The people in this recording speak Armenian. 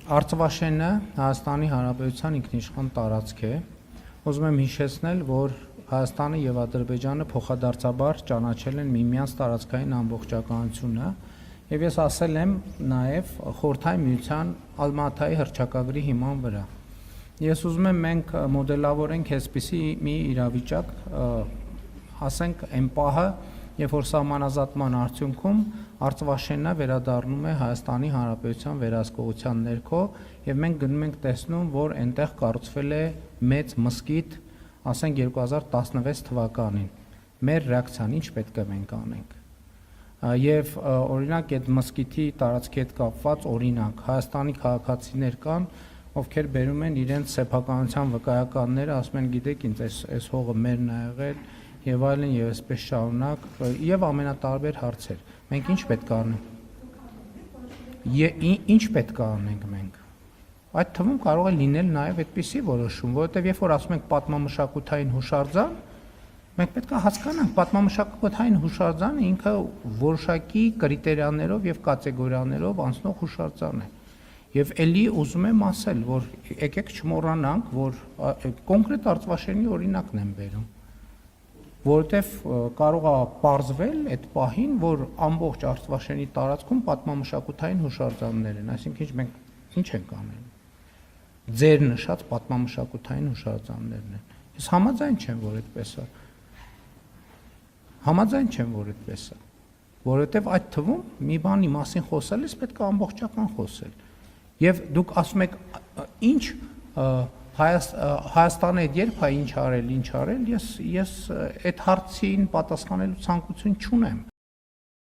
Արցվաշենը Հայաստանի Հանրապետության ինքնիշխան տարածք է։ Ուզում եմ հիշեցնել, որ Հայաստանը եւ Ադրբեջանը փոխադարձաբար ճանաչել են միմյանց տարածքային ամբողջականությունը, եւ ես ասել եմ նաեւ Խորհրդային Միության Ալմատայի հռչակագրի հիման վրա։ Ես ուզում եմ մենք մոդելավորենք այսպիսի մի իրավիճակ, ասենք այն պահը, երբ որ սահմանազատման արդյունքում Արցվաշենը վերադառնում է Հայաստանի Հանրապետության վերահսկողության ներքո եւ մենք գնում ենք տեսնում, որ այնտեղ կառուցվել է մեծ մզկիթ, ասենք 2016 թվականին։ Մեր ռեակցիան ինչ պետք է մենք անենք։ Եվ օրինակ այդ մզկիթի տարածքի հետ կապված օրինակ Հայաստանի քաղաքացիներ կան, ովքեր բերում են իրենց սեփականության վկայականները, ասում են գիտեք ինձ այս հողը մերն է եղել եւ այլն եւ այսպես շարունակ եւ ամենատարբեր հարցեր։ Մենք ինչ պետք է անենք։ Ինչ պետք է անենք մենք։ Այդ թվում կարող է լինել նաեւ այդպիսի որոշում, որովհետեւ երբ որ ասում ենք պատմամշակութային հուշարձան, մենք պետք է հասկանանք պատմամշակութային հուշարձանը ինքը որոշակի կրիտերիաներով եւ կատեգորիաներով անցնող հուշարձան է։ Եվ ելի ուզում եմ ասել, որ եկեք չմոռանանք, որ կոնկրետ Արցվաշենի օրինակն եմ բերում, որովհետև կարող է պարզվել այդ պահին, որ ամբողջ Արցվաշենի տարածքում պատմամշակութային հուշարձաններ են, այսինքն մենք ինչ ենք անել։ Ձեր նշած պատմամշակութային հուշարձաններն են։ Ես համաձայն չեմ, որ այդպես է։ Համաձայն չեմ, որ այդպես է, որովհետև այդ թվում մի բանի մասին խոսելիս պետք է ամբողջական խոսել։ Եվ դուք ասում եք, ինչ Հայաստանը երբ է ինչ արել, ես այդ հարցին պատասխանելու ցանկություն չունեմ։